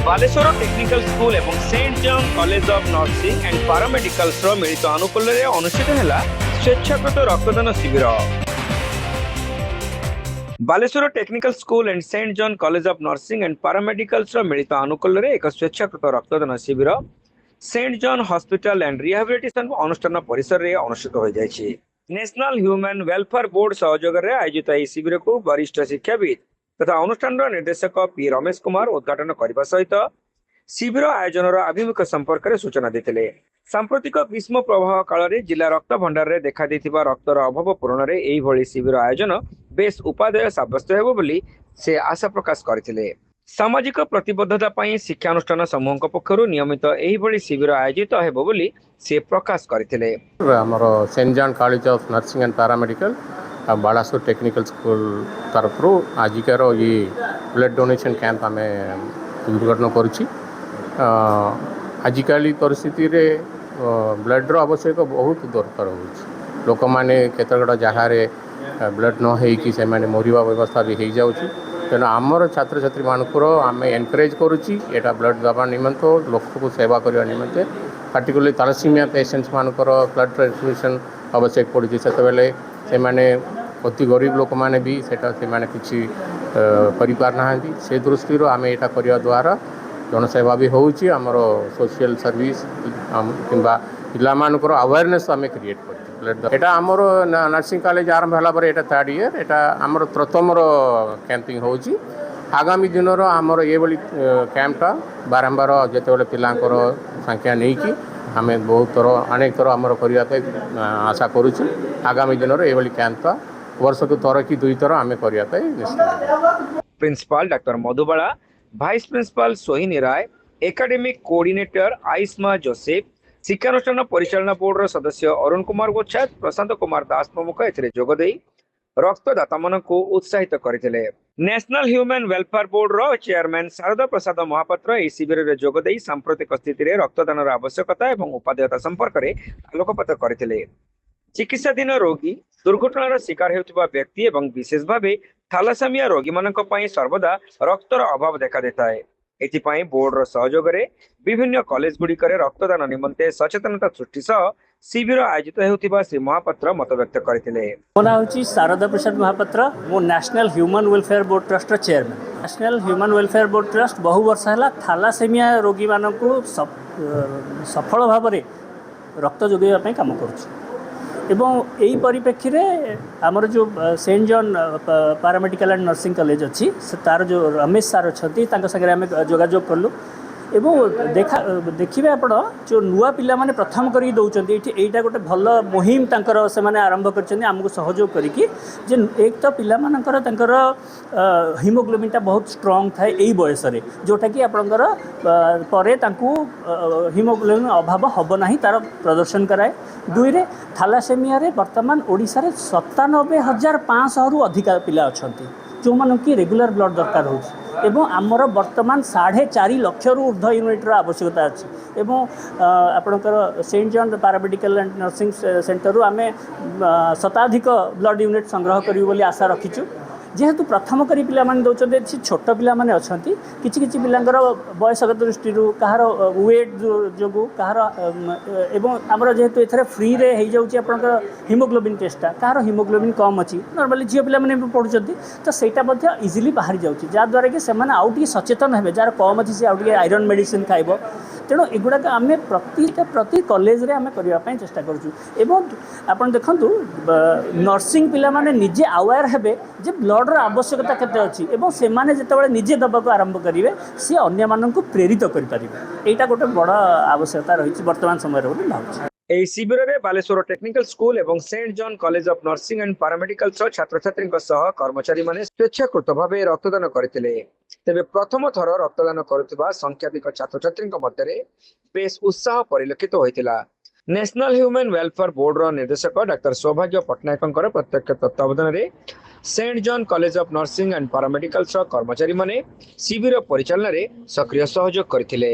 Baleshwar technical school एवं Saint John college of nursing and paramedicals मिलित अनुकूल अनुष्ठित है स्वेच्छाकृत रक्तदान शिविर। Baleswar technical school and Saint John college of nursing and paramedicals मिलित अनुकूल एक स्वेच्छाकृत रक्तदान शिविर Saint John hospital and rehabilitation अनुष्ठान परिसर में अनुष्ठित हो जाए। नेशनल ह्यूमन वेलफेयर बोर्ड सहयोग में आयोजित यह शिविर को वरिष्ठ शिक्षाविद तथा अनुष्ठान निर्देशक पी रमेश कुमार उद्घाटन करने सहित शिविर आयोजन आभिमुख संपर्क में सूचना देते। सांप्रतिक ग्रीष्म प्रवाह काल में जिला रक्त भंडार में देखा रक्तर अभाव पूरण में यही शिविर आयोजन बेस उपादेय साब्यस्त होबोली से आशा प्रकाश करते। सामाजिक प्रतिबद्धता पर शिक्षानुष्ठान समूह पक्षर नियमित यही शिविर आयोजित होबो बोली से प्रकाश करते। Saint John college of nursing and paramedical Balasore technical school तरफ आजिकार ये ब्लड डोनेशन कैंप आम उद्घाटन करुच्ची। आजिकाली परिस्थिति रे ब्लड आवश्यक बहुत दरकार हो लोक मैंने केतगड़ा जगार ब्लड न होती मरवा व्यवस्था भी हो जाऊँगी। तेणु आमर छात्र छात्री मानकर आम एनकरेज करुच्ची एटा ब्लड दबा निमंत लोक को सेवा करने निमंते पार्टिकुलरली थैलेसीमिया पेशेंट्स मानकर ब्लड ट्रांसफ्यूजन आवश्यक पड़ी से मैंने अति गरीब लोक मैंने भी किसी से दृष्टि आम यहाँ करने द्वारा जनसेवा भी होची आमर सोशल सर्विस किंबा पिला मानकर अवेयरनेस आम क्रिएट कर आमर नर्सिंग कॉलेज आरंभ होला यहाँ थर्ड ईयर एटा आमर प्रथम कैंपिंग होची। आगामी दिन आमर ये कैंपटा बारंबार जिते पिलांकर संख्या नहीं कि आम बहुत थर अनेक थर आमर करने आशा करुचु। आगामी दिन ये कैंपटा वर्ष को थर कि दुई थर आम करने निश्चित। Principal doctor Madhubala, vice principal Sohini Roy, academic coordinator Aisma Joseph, शिक्षानुष्ठान परिचालना बोर्ड सदस्य अरुण कुमार गोच्छाद, प्रशांत कुमार दास प्रमुख जोगदे रक्तदाता मान को उत्साहित करते। National human welfare board chairman Sharada Prasad Mahapatra यह शिविर में जोगदे सांप्रतिक स्थिति में रक्तदान आवश्यकता और उपादेयता संपर्क में आलोकपात करते। चिकित्साधीन रोगी, दुर्घटनार शिकार होता व्यक्ति और विशेष भाव थैलासेमिया रोगी मानक सर्वदा रक्तर अभाव देखा देता है। एथिपाई बोर्ड सहयोग में विभिन्न कॉलेज गुड़िक रक्तदान निमंते सचेतनता सृष्टि सह शिविर आयोजित होता श्री महापात्र मत व्यक्त करते। मो ना हूँ शारदा प्रसाद महापात्र, मो national human welfare board trust chairman. National human welfare board trust बहु वर्ष है थैलासेमिया रोगी मानक सफल भाव में रक्त जोगाइवाई कम करुच्ची। एवं यही परिप्रेक्षी में आमर जो Saint John paramedical and nursing college अच्छी तार जो रमेश सार अच्छा सागे आम जोगाजोग कलु एवं देखिए आप जो नुआ पिला माने प्रथम कर दौरान यहाँ गोटे भल मुहिम से आरंभ करमको सहयोग करके एक तो पिला हिमोग्लोबिनटा बहुत स्ट्रंग थाए यही बयस जोटा कि आपणकर हिमोग्लोबिन अभाव हम ना तार प्रदर्शन कराए। दुई रे थैलासेमिया वर्तमान ओडिशा रे 97,500 रु अधिक पिला अच्छा जो मान कि रेगुलर ब्लड दरकार हो एवं आमर वर्तमान 4.5 लाख रु ऊर्ध्व यूनिट्र आवश्यकता अच्छी। एवं आपणकर Saint John paramedical and nursing centre आम शताधिक ब्लड यूनिट संग्रह करूँ आशा रखीचु। जेहेतु प्रथम करी पिला माने दौरान छोट पिला माने अच्छी किसी पिलांकर बयसगत दृष्टि कहार वेट जो कहार एवं आमर जेहेतु एथरे फ्री रे हो जाऊँगी आपंकर हिमोग्लोबिन टेस्टा कहार हिमोग्लोबिन कम अच्छी नॉर्मली झील पिला पढ़ुंट तो सहीटा इजिली बाहरी जाऊँगी जहाँद्वारा कि से आउटे सचेतन हे जार कम अच्छी से आउटे आयरन मेडिसिन खाइब। तेणु एगुड़ाक आम प्रति कॉलेज रे आम करने चेष्टा करूँ। आप देखु नर्सिंग पिला माने निजे अवेयर हेबे जे ब्लड आवश्यकता केते अच्छी एवं से माने जेतेबेले निजे दबाक आरंभ करेंगे सी अन्य मानक प्रेरित करें। यहाँ गोटे बड़ आवश्यकता रही वर्तमान समय भावुँ। यह शिविर में बालेश्वर टेक्निकल स्कूल और Saint John college of nursing and paramedical छात्र छात्री कर्मचारी माने स्वेच्छाकृत भाव रक्तदान करते। तेबे प्रथम थर रक्तदान करुवा संख्याधिक छात्र छात्री मध्य बेस उत्साह परिलक्षित होता। नेशनल ह्यूमन वेलफेयर बोर्ड निर्देशक डॉक्टर सौभाग्य पट्टनायक प्रत्यक्ष तत्वावधान में Saint John college of nursing and paramedical कर्मचारी माने शिविर परिचालन में सक्रिय सहयोग करथिले।